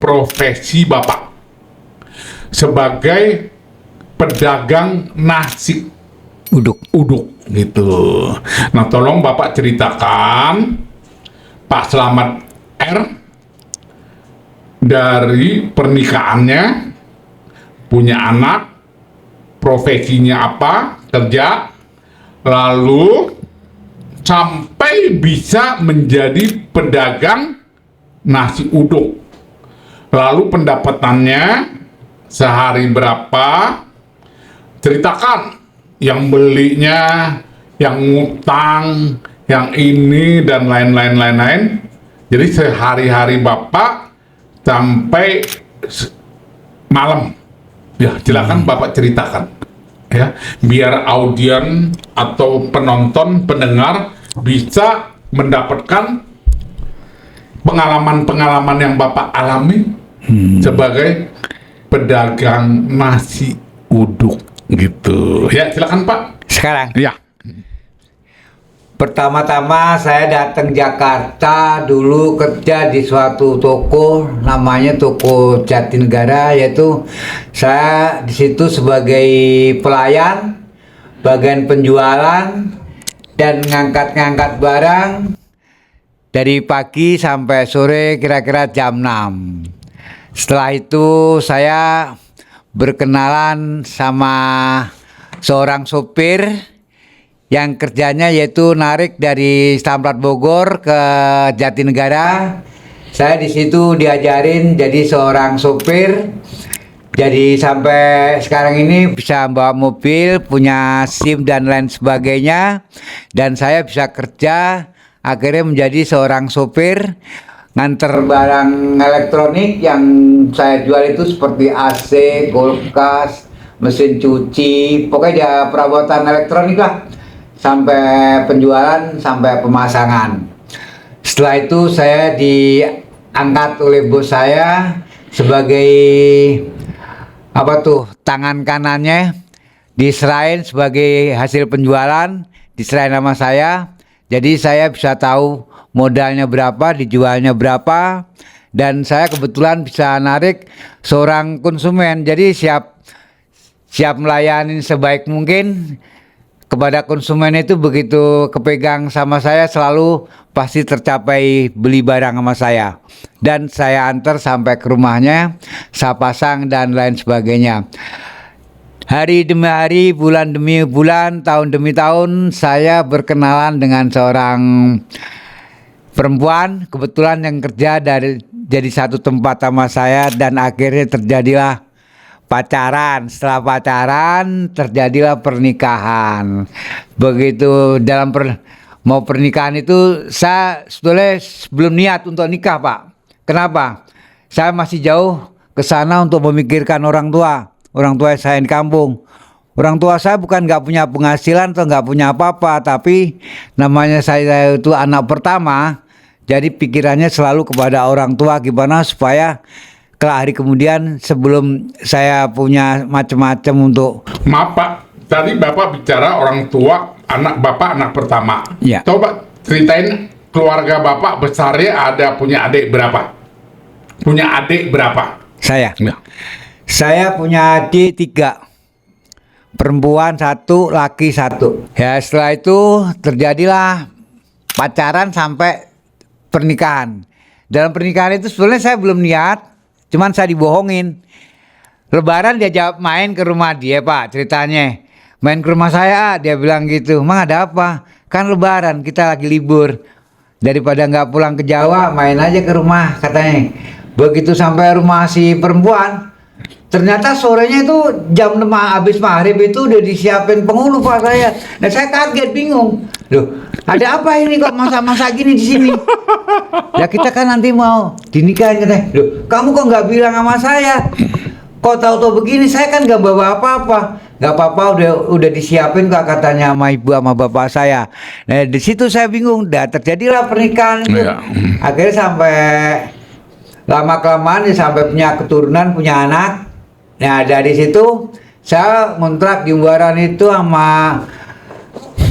profesi Bapak sebagai pedagang nasi uduk gitu. Nah, tolong Bapak ceritakan Pak Slamet R dari pernikahannya, punya anak, profesinya apa, kerja, lalu sampai bisa menjadi pedagang nasi uduk. Lalu pendapatannya sehari berapa, ceritakan yang belinya, yang ngutang, yang ini dan lain-lain. Jadi sehari-hari Bapak sampai malam. Ya, silakan Bapak ceritakan. Ya, biar audien atau penonton, pendengar bisa mendapatkan pengalaman-pengalaman yang Bapak alami sebagai pedagang nasi uduk gitu. Ya, silakan Pak. Sekarang Ya. pertama-tama saya datang Jakarta dulu kerja di suatu toko namanya toko Jatinegara, yaitu saya di situ sebagai pelayan bagian penjualan dan ngangkat-ngangkat barang dari pagi sampai sore kira-kira jam 6. Setelah itu saya berkenalan sama seorang sopir yang kerjanya yaitu narik dari Samrat Bogor ke Jatinegara. Saya di situ diajarin jadi seorang sopir. Jadi sampai sekarang ini bisa bawa mobil, punya SIM dan lain sebagainya. Dan saya bisa kerja, akhirnya menjadi seorang sopir nganter barang elektronik yang saya jual itu seperti AC, kulkas, mesin cuci, pokoknya perabotan elektronik lah, sampai penjualan sampai pemasangan. Setelah itu saya diangkat oleh bos saya sebagai tangan kanannya, diserahin sebagai hasil penjualan, diserahin nama saya. Jadi saya bisa tahu modalnya berapa, dijualnya berapa, dan saya kebetulan bisa narik seorang konsumen. Jadi siap melayani sebaik mungkin kepada konsumen. Itu begitu kepegang sama saya selalu pasti tercapai beli barang sama saya, dan saya antar sampai ke rumahnya, saya pasang dan lain sebagainya. Hari demi hari, bulan demi bulan, tahun demi tahun saya berkenalan dengan seorang perempuan kebetulan yang kerja jadi satu tempat sama saya, dan akhirnya terjadilah pacaran. Setelah pacaran terjadilah pernikahan. Begitu dalam mau pernikahan itu saya sebetulnya belum niat untuk nikah, Pak. Kenapa? Saya masih jauh ke sana untuk memikirkan orang tua saya di kampung. Orang tua saya bukan nggak punya penghasilan atau nggak punya apa-apa, tapi namanya saya itu anak pertama. Jadi pikirannya selalu kepada orang tua, gimana supaya kelak hari kemudian sebelum saya punya macam-macam untuk... Maaf Pak, tadi Bapak bicara orang tua, anak Bapak anak pertama. Ya. Coba ceritain keluarga Bapak besarnya punya adik berapa? Punya adik berapa? Saya? Ya. Saya punya adik 3. Perempuan 1, laki 1. Ya, setelah itu terjadilah pacaran sampai pernikahan. Dalam pernikahan itu sebenarnya saya belum niat, cuman saya dibohongin. Lebaran diajak main ke rumah dia, Pak, ceritanya. Main ke rumah saya, dia bilang gitu. Mang, ada apa? Kan lebaran, kita lagi libur. Daripada nggak pulang ke Jawa, main aja ke rumah, katanya. Begitu sampai rumah si perempuan, ternyata sorenya itu jam 5 habis maghrib itu udah disiapin penghulu, Pak, saya. Nah, saya kaget, bingung. Loh, ada apa ini kok masa-masa gini di sini? Ya kita kan nanti mau dinikahin, katanya. Loh, kamu kok nggak bilang sama saya? Kok tahu-tahu begini? Saya kan nggak bawa apa-apa. Nggak apa-apa, udah disiapin kok, katanya sama ibu sama bapak saya. Nah, di situ saya bingung. Dah terjadilah pernikahan itu. Ya. Akhirnya sampai lama kelamaan ya sampai punya keturunan, punya anak. Nah, dari situ saya ngontrak di Umbaran itu sama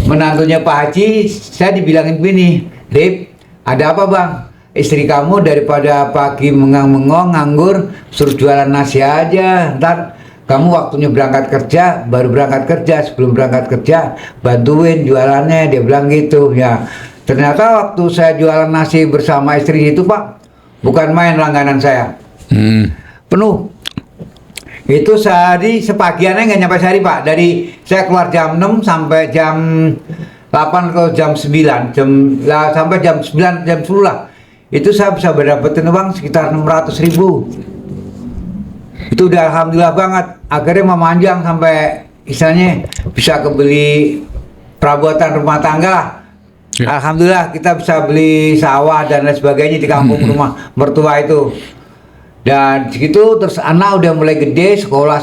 menantunya Pak Haji. Saya dibilangin begini, Rip, ada apa Bang? istri kamu daripada pagi mengang-mengong nganggur, suruh jualan nasi aja. Ntar kamu waktunya berangkat kerja, baru berangkat kerja, sebelum berangkat kerja bantuin jualannya, dia bilang gitu ya. Ternyata waktu saya jualan nasi bersama istri itu Pak, bukan main langganan saya, penuh. Itu sehari sepagiannya nggak nyampe sehari Pak. Dari saya keluar jam 6 sampai jam 8 atau jam 9, sampai jam 9, jam 10 lah. Itu saya bisa berdapatin uang sekitar 600.000. Itu udah alhamdulillah banget. Akhirnya memanjang sampai istilahnya bisa kebeli perabotan rumah tangga lah. Ya. Alhamdulillah kita bisa beli sawah dan lain sebagainya di kampung rumah mertua itu. Dan segitu terus anak udah mulai gede, sekolah.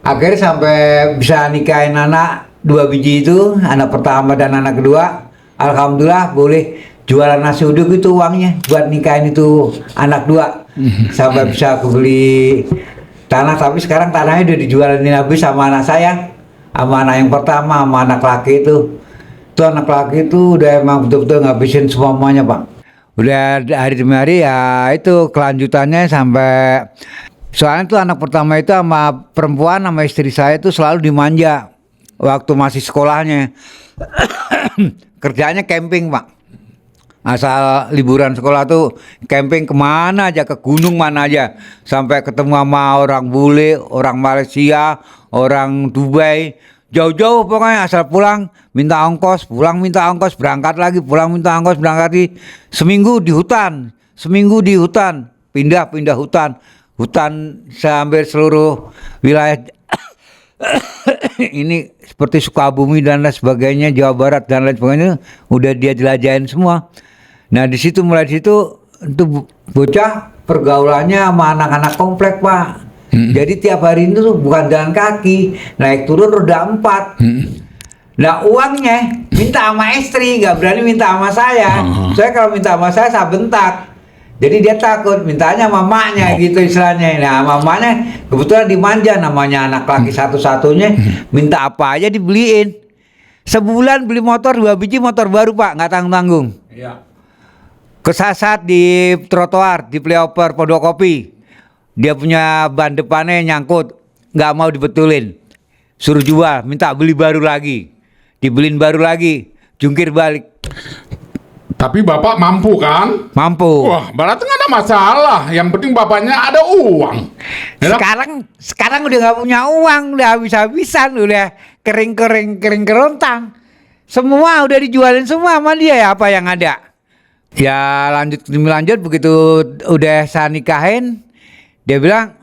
Akhirnya sampai bisa nikahin anak 2 biji itu, anak pertama dan anak kedua. Alhamdulillah boleh jualan nasi uduk itu uangnya buat nikahin itu anak 2. Sampai bisa kebeli tanah, tapi sekarang tanahnya udah dijualin habis sama anak saya. Sama anak yang pertama, sama anak laki itu. Itu anak laki itu udah emang betul-betul ngabisin semuanya Pak. Udah hari demi hari ya itu kelanjutannya sampai soalnya tuh anak pertama itu sama perempuan sama istri saya itu selalu dimanja waktu masih sekolahnya. Kerjanya camping Pak, asal liburan sekolah tuh camping kemana aja, ke gunung mana aja, sampai ketemu sama orang bule, orang Malaysia, orang Dubai, jauh-jauh pokoknya, asal pulang minta ongkos, pulang minta ongkos, berangkat lagi, pulang minta ongkos, berangkat lagi. Seminggu di hutan, pindah hutan sampai seluruh wilayah ini seperti Sukabumi dan lain sebagainya, Jawa Barat dan lain sebagainya udah dia jelajahin semua. Nah di situ mulai itu bocah pergaulannya sama anak-anak komplek Pak. Jadi tiap hari itu bukan jalan kaki, naik turun roda 4. Nah uangnya minta sama istri, nggak berani minta sama saya. Saya kalau minta sama saya bentak. Jadi dia takut, mintanya mamanya gitu istilahnya. Nah mamanya kebetulan dimanja, namanya anak laki satu-satunya, minta apa aja dibeliin. Sebulan beli motor 2 biji motor baru Pak, nggak tanggung-tanggung. Iya. Kesasat di trotoar, di flyover Pondokopi. Dia punya ban depannya nyangkut, nggak mau dibetulin. Suruh jual, minta beli baru lagi. Dibeliin baru lagi, jungkir balik. Tapi Bapak mampu kan? Mampu. Wah, berarti nggak ada masalah. Yang penting Bapaknya ada uang. Ya, Sekarang udah nggak punya uang, udah habis-habisan, udah kering kerontang. Semua udah dijualin semua sama dia ya, apa yang ada. Ya lanjut begitu udah saya nikahin, dia bilang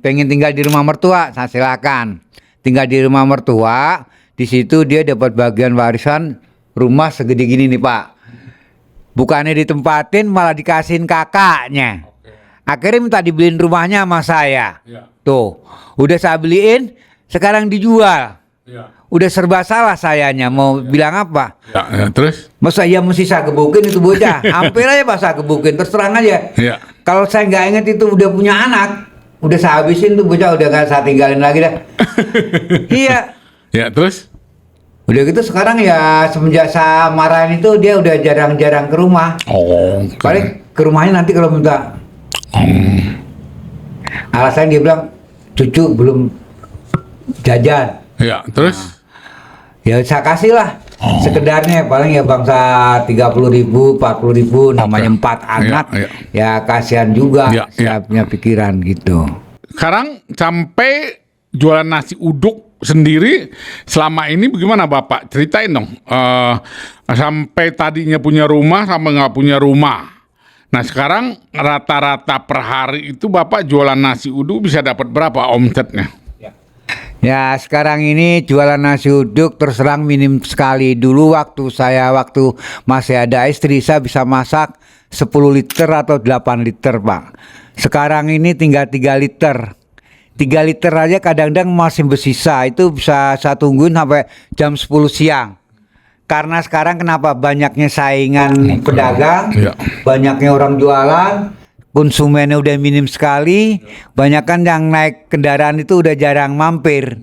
pengen tinggal di rumah mertua, saya silakan. Tinggal di rumah mertua, di situ dia dapat bagian warisan rumah segede gini nih Pak. Bukannya ditempatin malah dikasihin kakaknya. Akhirnya minta dibeliin rumahnya sama saya. Ya. Tuh, udah saya beliin, sekarang dijual. Ya. Udah serba salah sayanya, mau bilang apa? Ya, terus? Masa iya mesti saya gebukin itu bocah? Hampir aja pas saya gebukin, terus terang aja. Ya. Kalau saya nggak inget itu udah punya anak, udah saya habisin tuh bocah, udah nggak saya tinggalin lagi dah. Iya. Ya, terus? Udah gitu sekarang ya semenjak saya marahin itu dia udah jarang-jarang ke rumah. Oh. Paling ke rumahnya nanti kalau minta. Alasan dia bilang cucu belum jajan. Ya, terus? Ya saya kasih lah. Sekedarnya paling ya bangsa 30.000, 40.000, namanya 4 anak. Ya kasihan juga, saya punya pikiran gitu. Sekarang sampai jualan nasi uduk sendiri selama ini bagaimana Bapak? Ceritain dong. Sampai tadinya punya rumah sampai nggak punya rumah. Nah sekarang rata-rata per hari itu Bapak jualan nasi uduk bisa dapat berapa omsetnya? Ya sekarang ini jualan nasi uduk terus terang minim sekali. Dulu waktu masih ada istri saya bisa masak 10 liter atau 8 liter Pak. Sekarang ini tinggal 3 liter. 3 liter aja kadang-kadang masih bersisa. Itu bisa saya tungguin sampai jam 10 siang. Karena sekarang kenapa banyaknya saingan pedagang, banyaknya orang jualan, konsumennya udah minim sekali, banyakan yang naik kendaraan itu udah jarang mampir.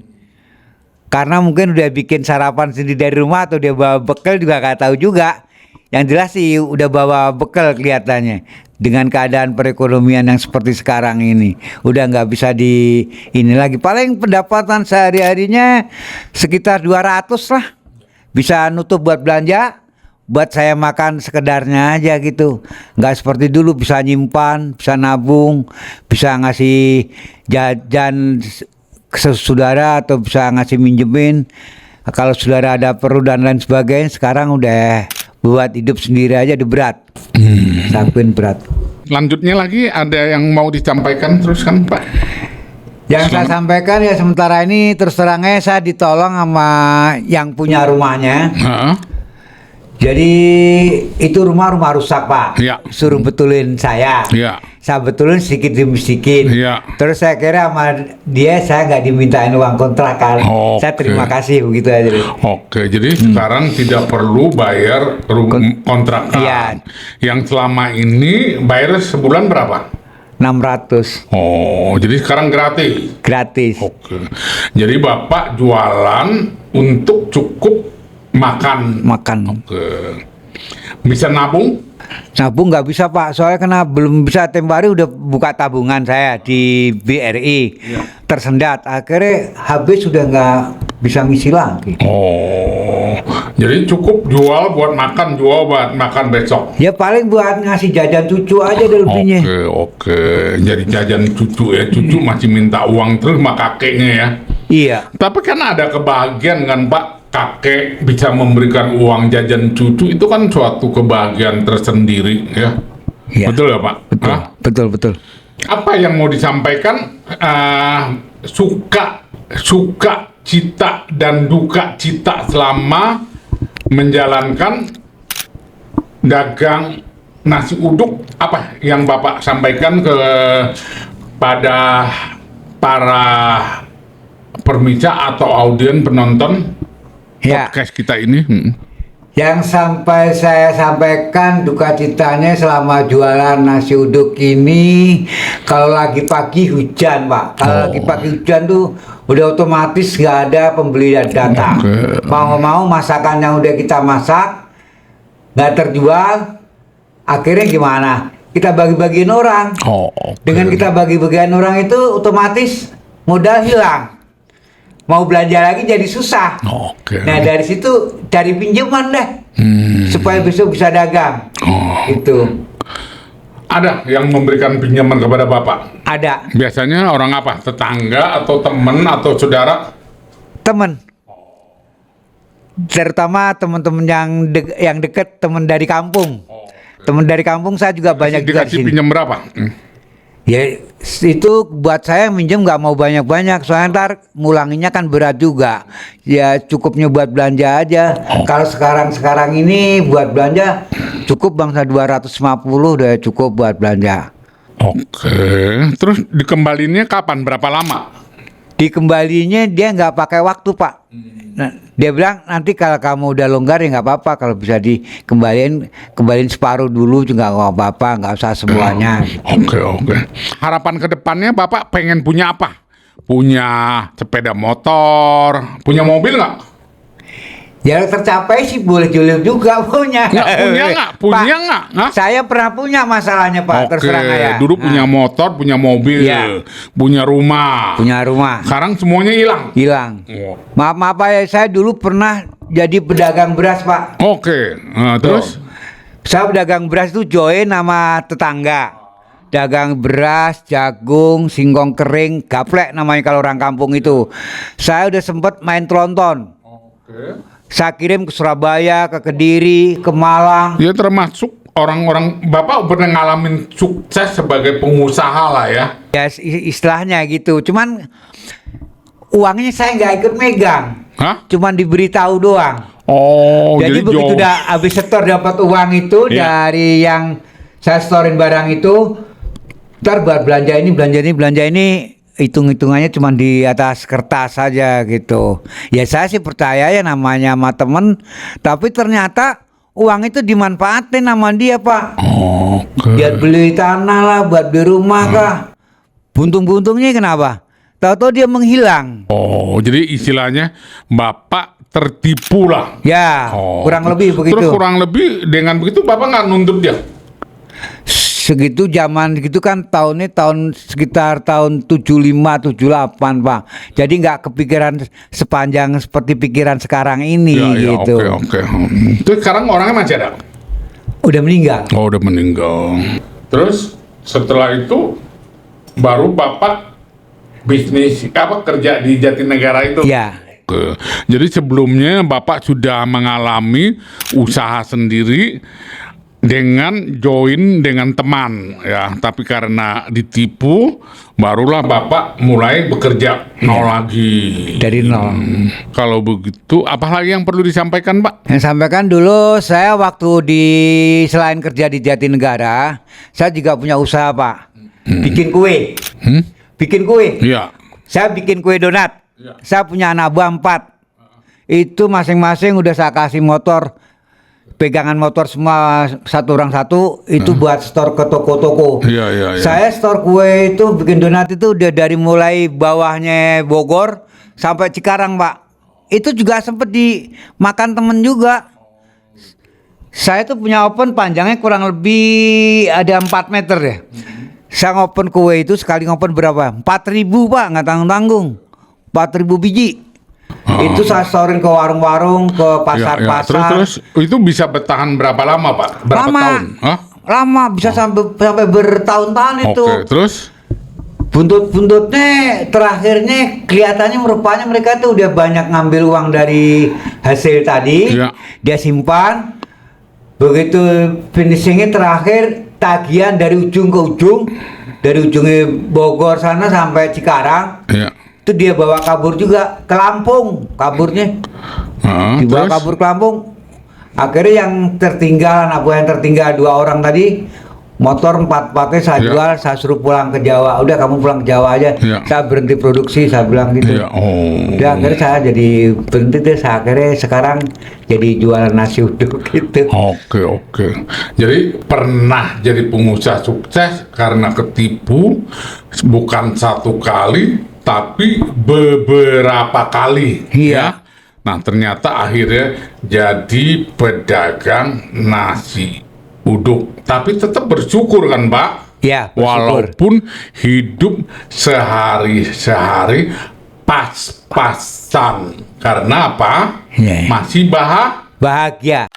Karena mungkin udah bikin sarapan sendiri dari rumah atau dia bawa bekal juga gak tahu juga. Yang jelas sih udah bawa bekal kelihatannya. Dengan keadaan perekonomian yang seperti sekarang ini, udah nggak bisa ini lagi. Paling pendapatan sehari-harinya sekitar 200 lah, bisa nutup buat belanja, buat saya makan sekedarnya aja gitu. Nggak seperti dulu bisa nyimpan, bisa nabung, bisa ngasih jajan ke saudara atau bisa ngasih minjemin. Kalau saudara ada perlu dan lain sebagainya, sekarang udah buat hidup sendiri aja udah berat. Sakuin berat. Lanjutnya lagi ada yang mau disampaikan terus kan Pak? Yang saya sampaikan ya sementara ini terus terangnya saya ditolong sama yang punya rumahnya. Heeh. Jadi itu rumah rusak Pak. Iya. Suruh betulin saya. Iya. Saya betulin sedikit demi sedikit. Iya. Terus saya kira sama dia saya nggak dimintain uang kontrakan. Saya terima kasih begitu aja. Oke, jadi sekarang tidak perlu bayar kontrakan. Iya. Yang selama ini bayar sebulan berapa? 600 Oh, jadi sekarang gratis. gratis. Oke. Jadi Bapak jualan untuk cukup makan. Oke. Bisa nabung? Nabung nggak bisa Pak, soalnya karena belum bisa tempo hari udah buka tabungan saya di BRI, tersendat, akhirnya habis sudah nggak bisa ngisi lagi. Oh, jadi cukup jual buat makan, jual buat makan besok. Ya paling buat ngasih jajan cucu aja deh lebihnya. Oke. Jadi jajan cucu ya, cucu masih minta uang terus sama kakeknya ya. Iya. Tapi kan ada kebahagiaan kan Pak, kakek bisa memberikan uang jajan cucu itu kan suatu kebahagiaan tersendiri ya. Iya. Betul ya Pak? Betul, Hah? betul. Apa yang mau disampaikan? Suka cita dan duka cita selama menjalankan dagang nasi uduk, apa yang Bapak sampaikan pada para permija atau audien penonton Ya. podcast kita ini? Yang sampai saya sampaikan duka citanya selama jualan nasi uduk ini, kalau lagi pagi hujan Pak, kalau lagi pagi hujan tuh udah otomatis nggak ada pembeli yang datang. Mau nggak mau masakan yang udah kita masak nggak terjual, akhirnya gimana? Kita bagi-bagiin orang. Dengan kita bagi-bagian orang itu otomatis modal hilang. Mau belanja lagi jadi susah. Nah dari situ cari pinjaman deh, supaya besok bisa dagang. Itu. Ada yang memberikan pinjaman kepada Bapak? Ada. Biasanya orang apa? Tetangga atau teman atau saudara? Temen. Terutama teman-teman yang deket, teman dari kampung. Teman dari kampung saya juga banyak juga di Dikasih sini. pinjam berapa? Ya itu buat saya minjem nggak mau banyak-banyak, soalnya ntar mulanginya kan berat juga. Ya cukupnya buat belanja aja. Kalau sekarang ini buat belanja cukup bangsa 250 udah cukup buat belanja. Oke. Terus dikembalinya kapan? Berapa lama? Dikembalinya dia nggak pakai waktu Pak. Nah, dia bilang nanti kalau kamu udah longgar ya nggak apa-apa, kalau bisa kembaliin separuh dulu juga nggak apa-apa, nggak usah semuanya. Oke. Harapan kedepannya Bapak pengen punya apa? Punya sepeda motor, punya mobil nggak? Ya tercapai sih boleh juga punya. Punya nggak? Hah? Saya pernah punya masalahnya Pak, terus terang ya. Dulu punya motor, punya mobil, punya rumah. Punya rumah. Sekarang semuanya hilang. Hilang. Maaf Pak ya, saya dulu pernah jadi pedagang beras Pak. Oke. Terus? Saya pedagang beras itu join sama tetangga. Dagang beras, jagung, singkong kering, gaplek namanya kalau orang kampung itu. Saya udah sempet main tronton. Saya kirim ke Surabaya, ke Kediri, ke Malang. Ya termasuk orang-orang, Bapak pernah ngalamin sukses sebagai pengusaha lah ya. Ya istilahnya gitu. Cuman uangnya saya nggak ikut megang. Hah? Cuman diberitahu doang. Jadi begitu udah habis setor dapat uang itu dari yang saya storin barang itu, ntar buat belanja ini, hitung-hitungannya cuma di atas kertas saja gitu. Ya saya sih percaya ya namanya sama temen, tapi ternyata uang itu dimanfaatin sama dia Pak. Buat beli tanah lah, buat beli rumah kah. Buntung-buntungnya kenapa? Tahu-tahu dia menghilang. Jadi istilahnya Bapak tertipu lah. Ya, kurang lebih begitu. Terus kurang lebih dengan begitu Bapak nggak nuntut dia? Segitu zaman gitu kan tahunnya sekitar tahun 75 78 Pak. Jadi nggak kepikiran sepanjang seperti pikiran sekarang ini Ya, gitu. oke. Terus sekarang orangnya masih ada? Udah meninggal. Oh, udah meninggal. Terus setelah itu baru Bapak bisnis kerja di Jatinegara itu? Ya. Oke. Jadi sebelumnya Bapak sudah mengalami usaha sendiri dengan join dengan teman ya, tapi karena ditipu barulah Bapak mulai bekerja nol lagi Dari nol. Kalau begitu apalagi yang perlu disampaikan Pak? Yang sampaikan dulu saya waktu selain kerja di Jatinegara, saya juga punya usaha Pak. Bikin kue. Bikin kue. Iya. Saya bikin kue donat. Ya. Saya punya anak buah 4. Itu masing-masing udah saya kasih motor, pegangan motor semua satu orang satu, itu buat store ke toko-toko. Iya. Saya store kue itu bikin donat itu udah dari mulai bawahnya Bogor sampai Cikarang Pak. Itu juga sempet dimakan temen juga. Saya tuh punya oven panjangnya kurang lebih ada 4 meter ya. Saya ngopen kue itu sekali ngopen berapa? 4.000 Pak, nggak tanggung-tanggung. 4.000 biji. Itu saya storein ke warung-warung, ke pasar-pasar. Terus itu bisa bertahan berapa lama Pak? Berapa Lama. tahun? Hah? Lama bisa sampai bertahun-tahun itu. Oke, terus? Buntut-buntutnya terakhirnya kelihatannya rupanya mereka tuh udah banyak ngambil uang dari hasil tadi. Iya. Dia simpan. Begitu finishingnya terakhir tagihan dari ujung ke ujung, dari ujungnya Bogor sana sampai Cikarang. Iya. Itu dia bawa kabur juga ke Lampung, kaburnya. Dibawa Terus? kabur ke Lampung. Akhirnya yang tertinggal, anak buah yang tertinggal 2 orang tadi, motor 4-4-nya saya Iya. jual, saya suruh pulang ke Jawa. Udah kamu pulang ke Jawa aja. Iya. Saya berhenti produksi, saya bilang gitu. Iya. Oh. Udah akhirnya saya jadi berhenti deh. Saya akhirnya sekarang jadi jualan nasi uduk gitu. Oke. Jadi pernah jadi pengusaha sukses karena ketipu bukan satu kali tapi beberapa kali. Iya. Ya. Nah ternyata akhirnya jadi pedagang nasi uduk. Tapi tetap bersyukur kan Pak? Ya, bersyukur. Walaupun hidup sehari-hari pas-pasan. Karena apa? Ya. Masih Bahagia.